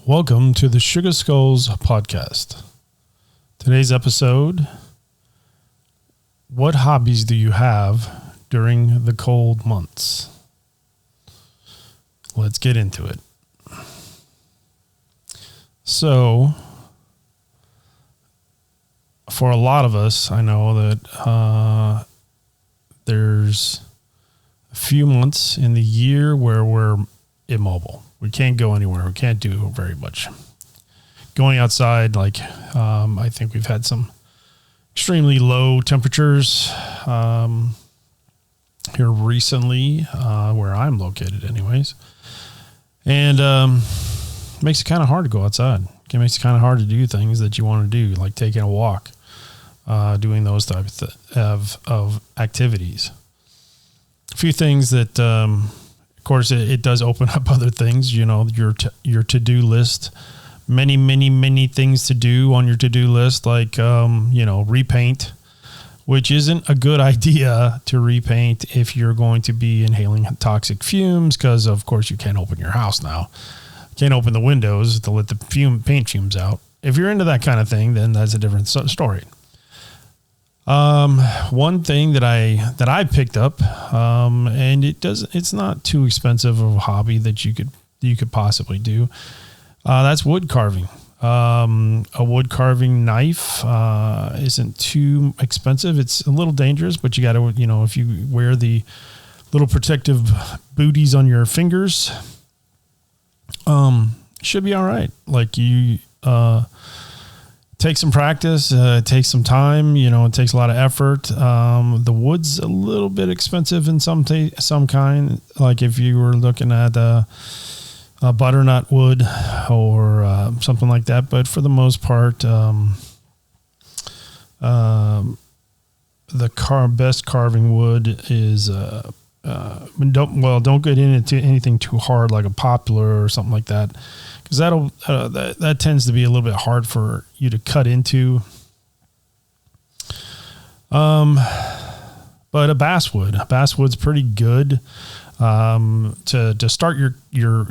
Welcome to the Sugar Skulls podcast. Today's episode, what hobbies do you have during the cold months? Let's get into it. So, for a lot of us, I know that there's a few months in the year where we're immobile. We can't go anywhere. We can't do very much. Going outside, I think we've had some extremely low temperatures here recently, where I'm located anyways. And it makes it kind of hard to go outside. It makes it kind of hard to do things that you want to do, like taking a walk, doing those types of activities. A few things that... Of course, it does open up other things, you know, your to-do list, many things to do on your to-do list, like, repaint, which isn't a good idea to repaint if you're going to be inhaling toxic fumes, because, of course, you can't open your house now. You can't open the windows to let the paint fumes out. If you're into that kind of thing, then that's a different story. One thing that I picked up, and it's not too expensive of a hobby that you could possibly do. That's wood carving. A wood carving knife, isn't too expensive. It's a little dangerous, but you gotta, if you wear the little protective booties on your fingers, should be all right. Like take some practice, it takes some time, it takes a lot of effort. The wood's a little bit expensive in some kind, like if you were looking at a butternut wood or something like that. But for the most part, the best carving wood is don't get into anything too hard like a poplar or something like that, because that tends to be a little bit hard for you to cut into. But a basswood's pretty good to start your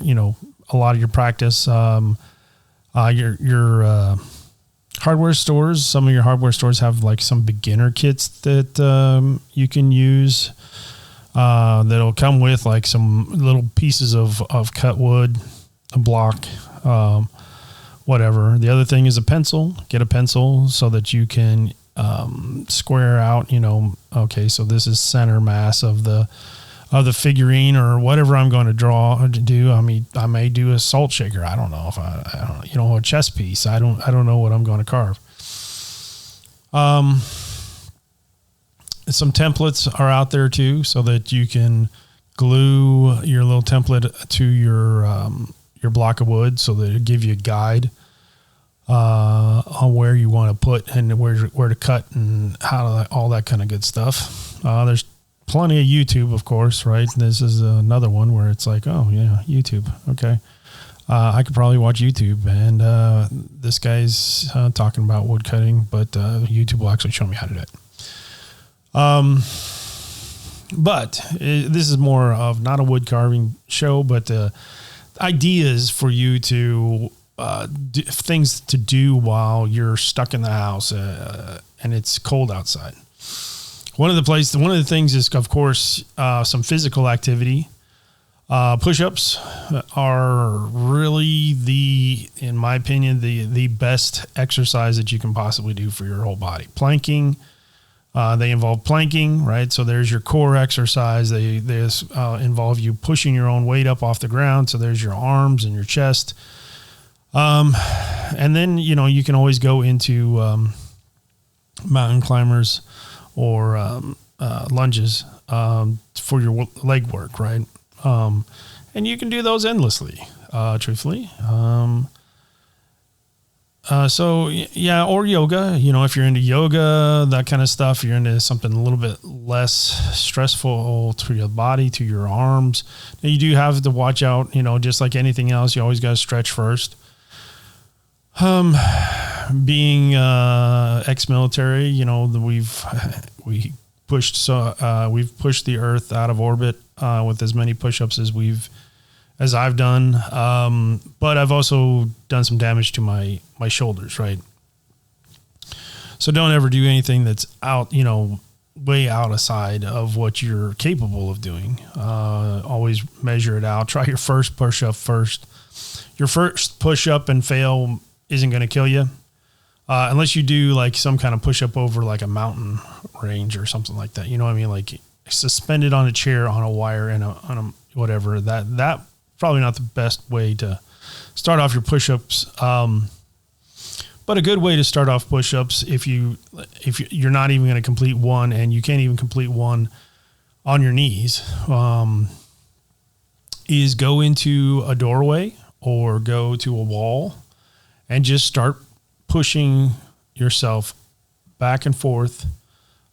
a lot of your practice. Your hardware stores, some of your hardware stores have like some beginner kits that you can use. That'll come with like some little pieces of cut wood, a block, whatever. The other thing is a pencil. Get a pencil so that you can square out, okay, so this is center mass of the figurine or whatever I'm going to do. I mean, I may do a salt shaker. I don't know if I don't a chess piece. I don't know what I'm going to carve. Some templates are out there too, so that you can glue your little template to your block of wood, so that it'll give you a guide on where you want to put and where to cut and how to, all that kind of good stuff. There's plenty of YouTube, of course, right? This is another one where it's like, oh yeah, YouTube. Okay. I could probably watch YouTube, and this guy's talking about wood cutting, but YouTube will actually show me how to do it. But this is more of not a wood carving show, but ideas for you to things to do while you're stuck in the house and it's cold outside. One of the things is, of course, some physical activity. Push-ups are really in my opinion, the best exercise that you can possibly do for your whole body. Planking. They involve planking, right? So there's your core exercise. They involve you pushing your own weight up off the ground. So there's your arms and your chest. And then, you can always go into mountain climbers or lunges for your leg work, right? And you can do those endlessly, truthfully. So yeah, or yoga, if you're into yoga, that kind of stuff, you're into something a little bit less stressful to your body, to your arms. Now, you do have to watch out, just like anything else, you always got to stretch first. Being ex-military, we've pushed the earth out of orbit, with as many push-ups as we've as I've done. But I've also done some damage to my shoulders, right? So don't ever do anything that's out, way out aside of what you're capable of doing. Always measure it out. Try your first push up first. Your first push up and fail isn't going to kill you. Unless you do like some kind of push up over like a mountain range or something like that. You know what I mean? Like suspended on a chair, on a wire, and on a whatever. That probably not the best way to start off your push-ups. But a good way to start off push-ups, if you're not even going to complete one, and you can't even complete one on your knees, is go into a doorway or go to a wall and just start pushing yourself back and forth.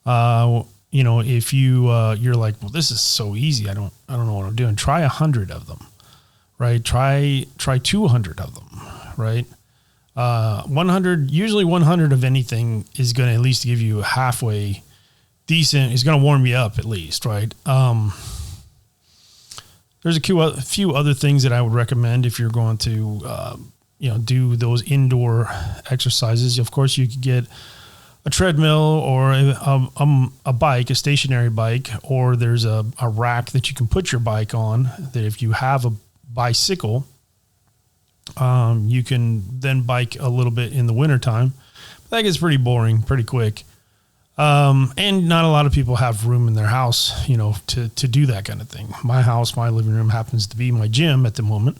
If you're like, well, this is so easy, I don't know what I'm doing. Try 100 of them, right? Try 200 of them, right? 100, usually 100 of anything is going to at least give you a halfway decent. It's going to warm you up at least, right? There's a few other things that I would recommend if you're going to, do those indoor exercises. Of course, you could get a treadmill or a bike, a stationary bike, or there's a rack that you can put your bike on, that if you have a bicycle, you can then bike a little bit in the wintertime. That gets pretty boring pretty quick. And not a lot of people have room in their house, to do that kind of thing. My house, my living room happens to be my gym at the moment.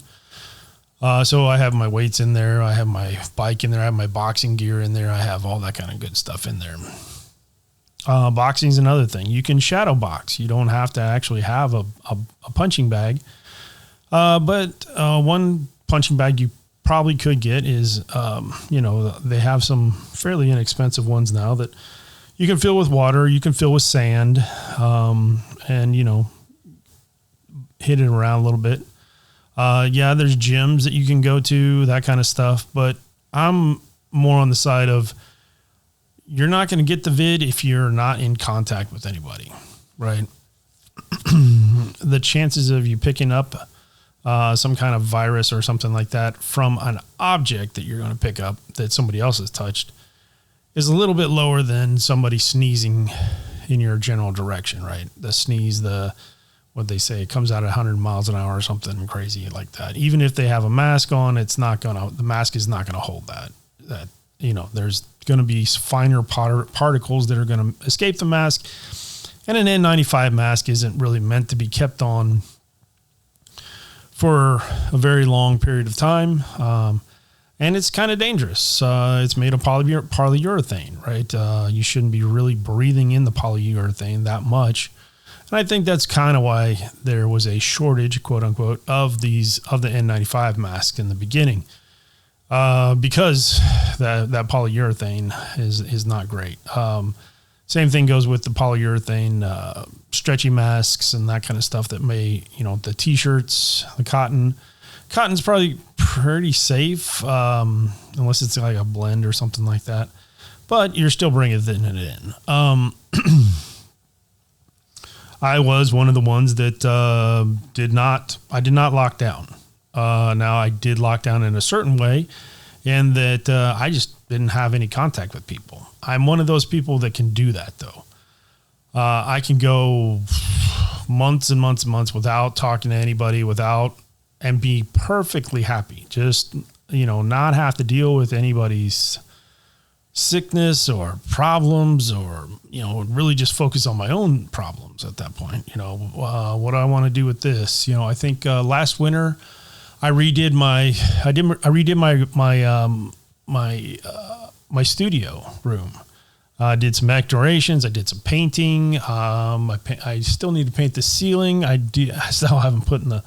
So I have my weights in there. I have my bike in there. I have my boxing gear in there. I have all that kind of good stuff in there. Boxing is another thing. You can shadow box. You don't have to actually have a punching bag. But one punching bag you probably could get is, they have some fairly inexpensive ones now that you can fill with water. You can fill with sand, and, hit it around a little bit. There's gyms that you can go to, that kind of stuff. But I'm more on the side of, you're not going to get the vid if you're not in contact with anybody, right? The chances of you picking up some kind of virus or something like that from an object that you're going to pick up that somebody else has touched is a little bit lower than somebody sneezing in your general direction, right? The sneeze, what they say, it comes out at 100 miles an hour or something crazy like that. Even if they have a mask on, the mask is not going to hold that. There's going to be finer particles that are going to escape the mask. And an N95 mask isn't really meant to be kept on for a very long period of time. And it's kind of dangerous. It's made of polyurethane, right? You shouldn't be really breathing in the polyurethane that much. And I think that's kind of why there was a shortage, quote unquote, of the N95 masks in the beginning, because that polyurethane is not great. Same thing goes with the polyurethane stretchy masks and that kind of stuff that the t-shirts, the cotton. Cotton's probably pretty safe, unless it's like a blend or something like that. But you're still bringing it in. I was one of the ones that did not lock down. Now I did lock down in a certain way, and that I just didn't have any contact with people. I'm one of those people that can do that though. I can go months and months and months without talking to anybody, and be perfectly happy. Just, not have to deal with anybody's sickness or problems, or, really just focus on my own problems at that point. What do I want to do with this? I think last winter I redid my studio room. I did some decorations. I did some painting. I still need to paint the ceiling. I still haven't put in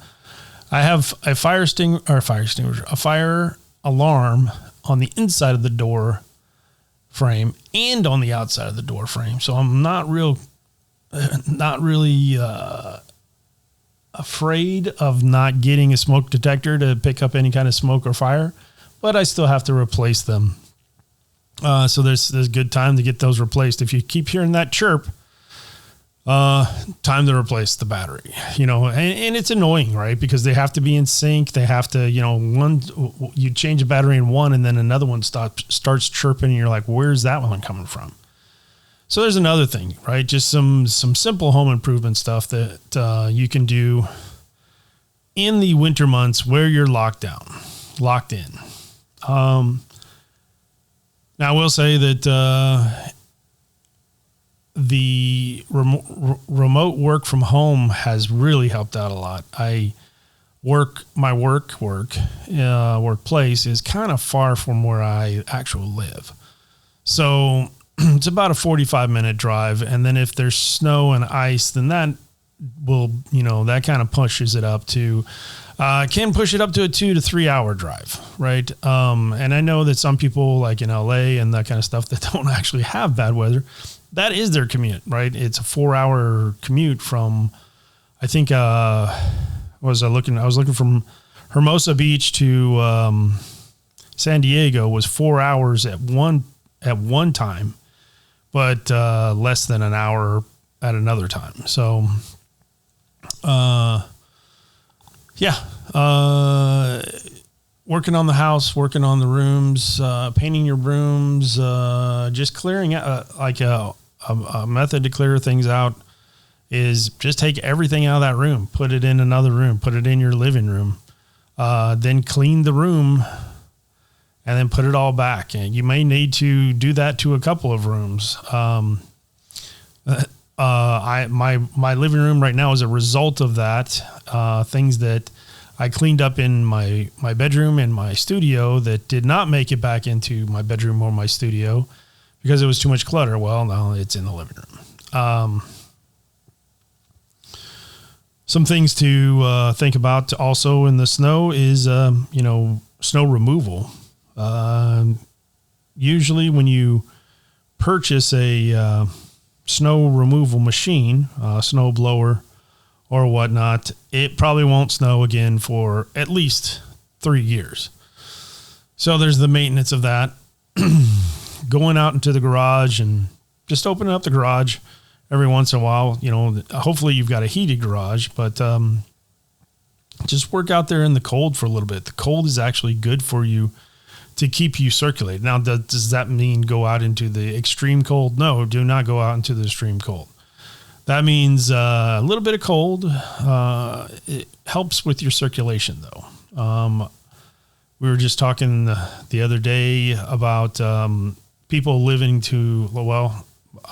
I have a fire extinguisher, a fire alarm on the inside of the door frame and on the outside of the door frame. So I'm not really afraid of not getting a smoke detector to pick up any kind of smoke or fire, but I still have to replace them. So there's good time to get those replaced. If you keep hearing that chirp, Time to replace the battery, and it's annoying, right? Because they have to be in sync. They have to, you change a battery in one and then another one starts chirping and you're like, where's that one coming from? So there's another thing, right? Just some simple home improvement stuff that you can do in the winter months where you're locked in. Now I will say that, the remote work from home has really helped out a lot. My workplace is kind of far from where I actually live. So it's about a 45-minute drive. And then if there's snow and ice, then that will, that kind of pushes it up to, can push it up to a 2 to 3 hour drive. Right. And I know that some people like in LA and that kind of stuff that don't actually have bad weather, that is their commute, right? It's a 4-hour commute from, I think, I was looking from Hermosa Beach to San Diego was 4 hours at one time, but less than an hour at another time. So, working on the house, working on the rooms, painting your rooms, just clearing out, like a method to clear things out is just take everything out of that room, put it in another room, put it in your living room, then clean the room and then put it all back. And you may need to do that to a couple of rooms. My living room right now is a result of that, things that I cleaned up in my bedroom and my studio that did not make it back into my bedroom or my studio because it was too much clutter. Well, now it's in the living room. Some things to think about also in the snow is, snow removal. Usually when you purchase a snow removal machine, snow blower or whatnot, it probably won't snow again for at least 3 years. So there's the maintenance of that. Going out into the garage and just opening up the garage every once in a while. Hopefully you've got a heated garage, but just work out there in the cold for a little bit. The cold is actually good for you to keep you circulated. Now, does that mean go out into the extreme cold? No, do not go out into the extreme cold. That means a little bit of cold. It helps with your circulation, though. We were just talking the other day about people living to,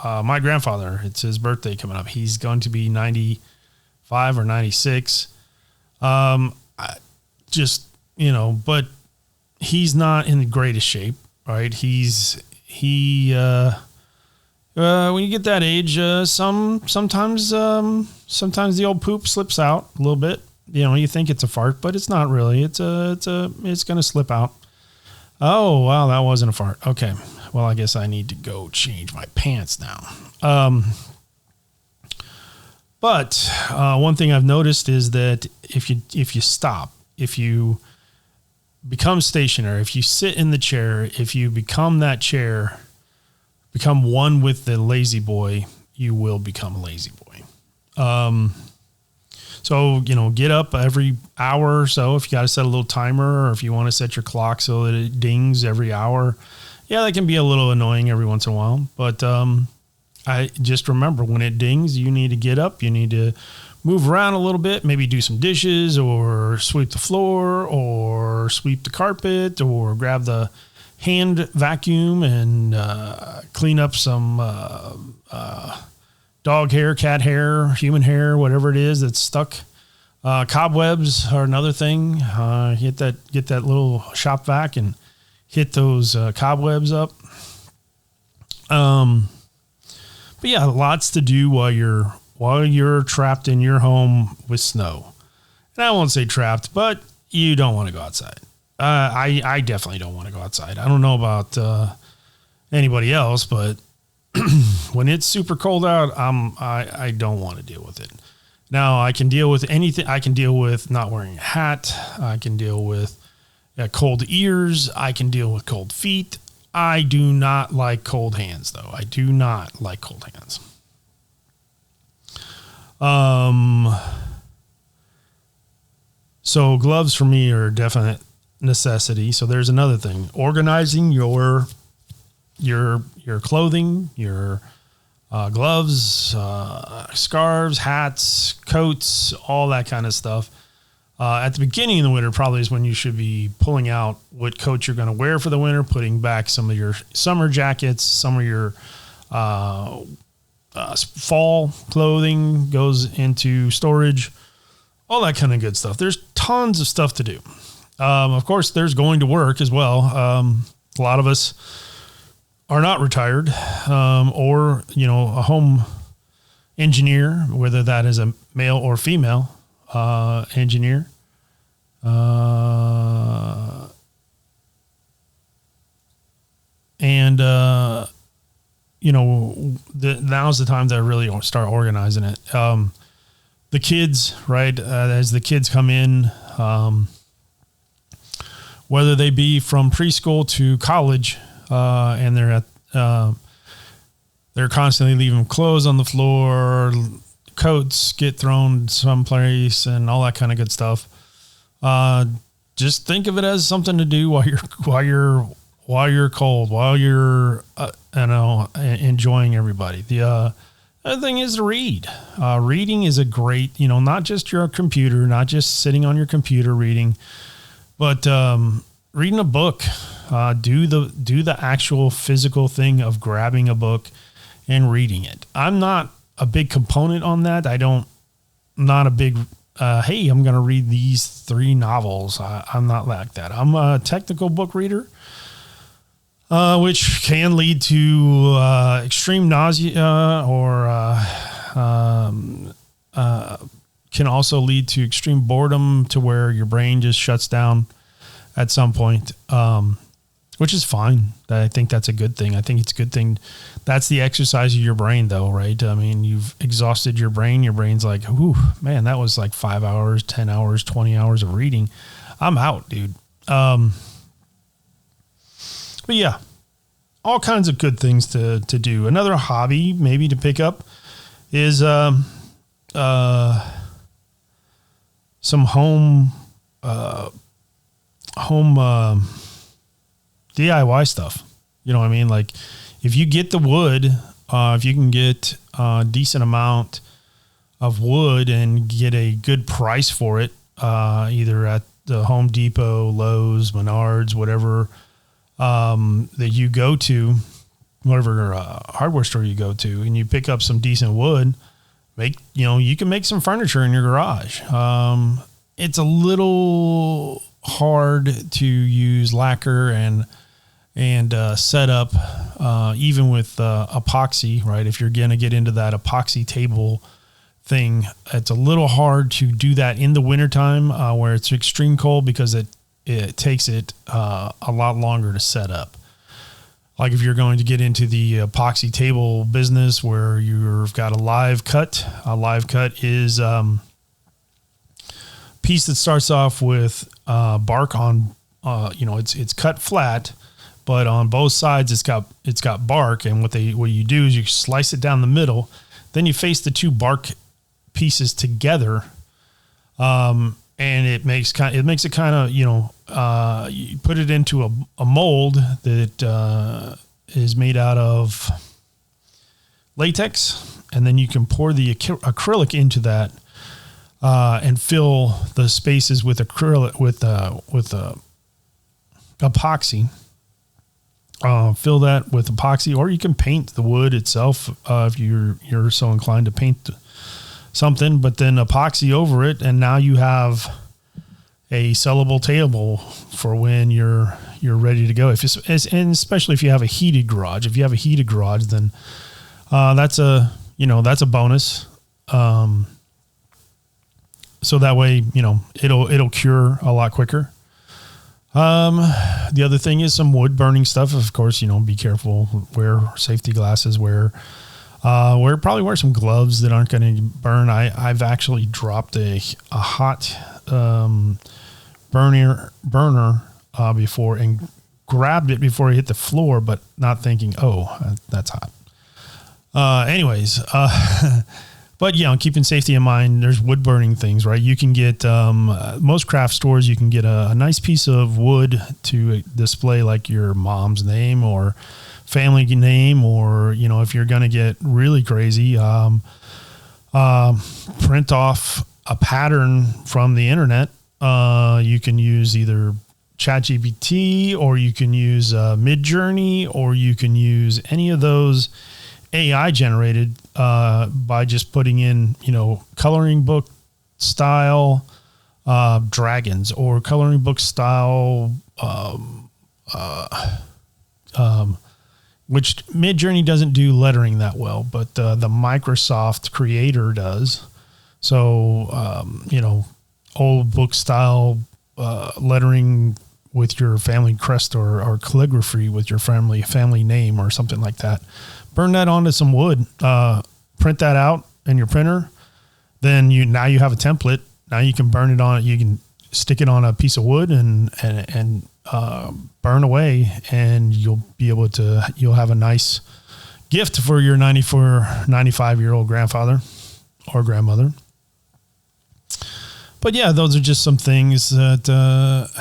my grandfather, it's his birthday coming up. He's going to be 95 or 96. But he's not in the greatest shape, right? When you get that age, sometimes the old poop slips out a little bit. You think it's a fart, but it's not really. It's going to slip out. Oh, wow. That wasn't a fart. Okay. Well, I guess I need to go change my pants now. But one thing I've noticed is that if you stop, if you become stationary, if you sit in the chair, if you become that chair, become one with the lazy boy, you will become a lazy boy. So, get up every hour or so. If you got to set a little timer, or if you want to set your clock so that it dings every hour. Yeah, that can be a little annoying every once in a while. But I just remember when it dings, you need to get up. You need to move around a little bit, maybe do some dishes or sweep the floor or sweep the carpet or grab the hand vacuum and clean up some dog hair, cat hair, human hair, whatever it is that's stuck. Cobwebs are another thing. Get that little shop vac and hit those cobwebs up. But yeah, lots to do while you're trapped in your home with snow. And I won't say trapped, but you don't want to go outside. I definitely don't want to go outside. I don't know about anybody else, but when it's super cold out, I don't want to deal with it. Now, I can deal with anything. I can deal with not wearing a hat. I can deal with cold ears. I can deal with cold feet. I do not like cold hands, though. I do not like cold hands. So gloves for me are a definite necessity. So there's another thing, organizing your clothing, your gloves, scarves, hats, coats, all that kind of stuff. At the beginning of the winter probably is when you should be pulling out what coats you're going to wear for the winter, putting back some of your summer jackets, some of your fall clothing goes into storage, all that kind of good stuff. There's tons of stuff to do. Of course, there's going to work as well. A lot of us are not retired, or, a home engineer, whether that is a male or female engineer. Now's the time to really start organizing it. The kids, right? As the kids come in, whether they be from preschool to college, and they're constantly leaving clothes on the floor, coats get thrown someplace, and all that kind of good stuff. Just think of it as something to do while you're cold, while you're enjoying everybody. The other thing is to read. Reading is a great, not just your computer, not just sitting on your computer reading, but reading a book. Do the actual physical thing of grabbing a book and reading it. I'm not a big component on that. Not a big, hey, I'm going to read these 3 novels. I'm not like that. I'm a technical book reader, which can lead to extreme nausea, or can also lead to extreme boredom, to where your brain just shuts down at some point, which is fine. I think that's a good thing. I think it's a good thing. That's the exercise of your brain, though, right? I mean, you've exhausted your brain. Your brain's like, ooh, man, that was like 5 hours, 10 hours, 20 hours of reading. I'm out, dude. But yeah, all kinds of good things to do. Another hobby maybe to pick up is some home DIY stuff. You know what I mean? Like, if you get the wood, if you can get a decent amount of wood and get a good price for it, either at the Home Depot, Lowe's, Menards, whatever that you go to, whatever hardware store you go to, and you pick up some decent wood, you can make some furniture in your garage. It's a little hard to use lacquer and set up, even with epoxy, right? If you're going to get into that epoxy table thing, it's a little hard to do that in the wintertime, where it's extreme cold, because it takes it a lot longer to set up. Like if you're going to get into the epoxy table business, where you've got a live cut is piece that starts off with bark on, it's cut flat, but on both sides it's got bark. And what you do is you slice it down the middle, then you face the 2 bark pieces together, and it makes it kind of, you put it into a mold that is made out of latex, and then you can pour the acrylic into that, and fill the spaces with acrylic with epoxy. Fill that with epoxy, or you can paint the wood itself if you're so inclined to paint something, but then epoxy over it, and now you have a sellable table for when you're ready to go. And especially if you have a heated garage. If you have a heated garage, then that's a bonus. So that way, it'll cure a lot quicker. The other thing is some wood burning stuff. Of course, be careful. Wear safety glasses. Probably wear some gloves that aren't going to burn. I've actually dropped a hot burner before, and grabbed it before it hit the floor, but not thinking, oh, that's hot. But keeping safety in mind, there's wood burning things, right? You can get, most craft stores, you can get a nice piece of wood to display like your mom's name or family name, or, if you're going to get really crazy, print off a pattern from the internet. You can use either ChatGPT, or you can use Midjourney, or you can use any of those AI generated by just putting in, coloring book style dragons, or coloring book style, which Midjourney doesn't do lettering that well, but the Microsoft Creator does. So, old book style lettering with your family crest, or calligraphy with your family name or something like that. Burn that onto some wood, print that out in your printer. Then now you have a template. Now you can burn it on. You can stick it on a piece of wood and burn away, and you'll have a nice gift for your 95-year-old grandfather or grandmother. But yeah, those are just some things that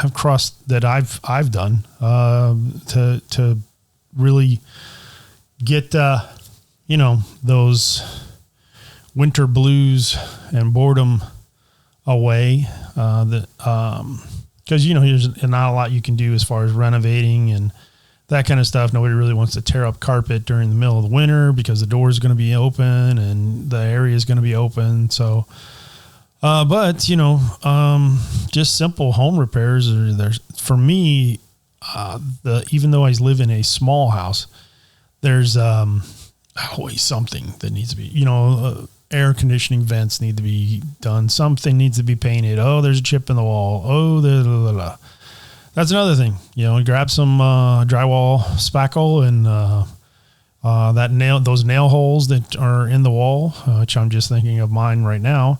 have crossed that I've done to really get those winter blues and boredom away. Because there's not a lot you can do as far as renovating and that kind of stuff. Nobody really wants to tear up carpet during the middle of the winter because the door is going to be open and the area is going to be open. So. But just simple home repairs are there for me. Even though I live in a small house, there's always something that needs to be, air conditioning vents need to be done. Something needs to be painted. Oh, there's a chip in the wall. Oh, that's another thing. Grab some drywall spackle and those nail holes that are in the wall, which I'm just thinking of mine right now.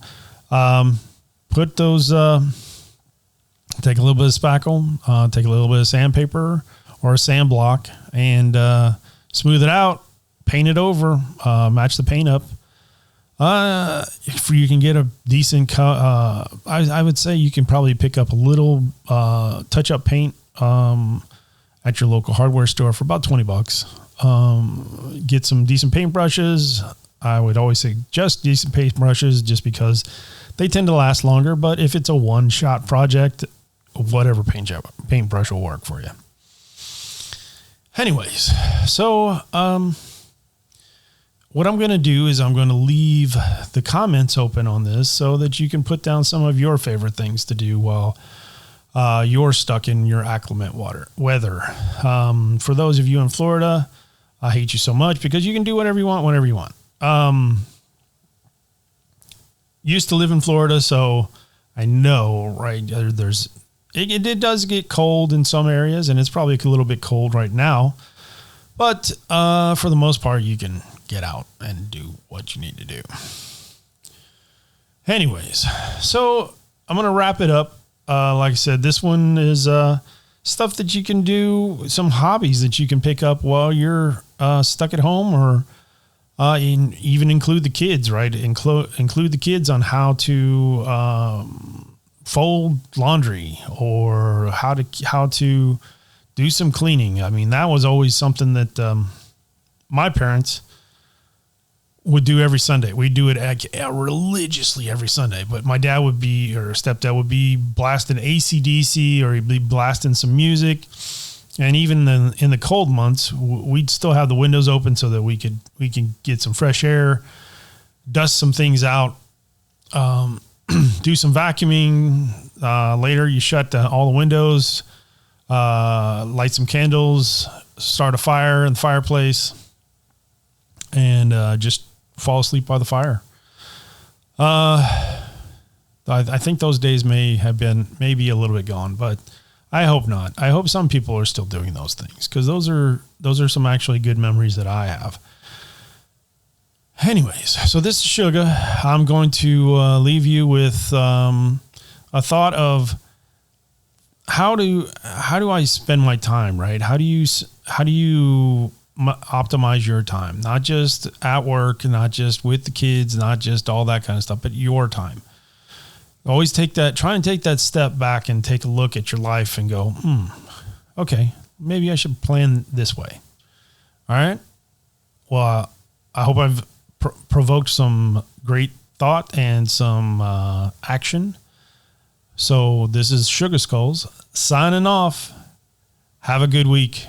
Put those, take a little bit of spackle, take a little bit of sandpaper or a sand block, and smooth it out, paint it over, match the paint up. If you can get a decent, I would say you can probably pick up a little touch-up paint at your local hardware store for about $20. Get some decent paintbrushes. I would always suggest decent paintbrushes just because they tend to last longer. But if it's a one-shot project, whatever paintbrush will work for you. Anyways, so what I'm going to do is I'm going to leave the comments open on this so that you can put down some of your favorite things to do while you're stuck in your acclimate weather. For those of you in Florida, I hate you so much because you can do whatever you want, whenever you want. Used to live in Florida, so I know, right? It does get cold in some areas, and it's probably a little bit cold right now. But for the most part, you can get out and do what you need to do. Anyways, so I'm going to wrap it up. Like I said, this one is stuff that you can do, some hobbies that you can pick up while you're stuck at home, or even include the kids, right? Include the kids on how to fold laundry or how to do some cleaning. I mean, that was always something that my parents would do every Sunday. We do it religiously every Sunday, but my dad or stepdad would be blasting AC/DC, or he'd be blasting some music. And even in the cold months, we'd still have the windows open so that we can get some fresh air, dust some things out, do some vacuuming. Later, you shut all the windows, light some candles, start a fire in the fireplace, and just fall asleep by the fire. I think those days may be a little bit gone, but I hope not. I hope some people are still doing those things, because those are some actually good memories that I have. Anyways, so this is Sugar. I'm going to leave you with a thought of how do I spend my time, right? How do you optimize your time, not just at work, not just with the kids, not just all that kind of stuff, but your time. Always try and take that step back and take a look at your life and go, okay, maybe I should plan this way. All right. Well, I hope I've provoked some great thought and some action. So this is Sugar Skulls signing off. Have a good week.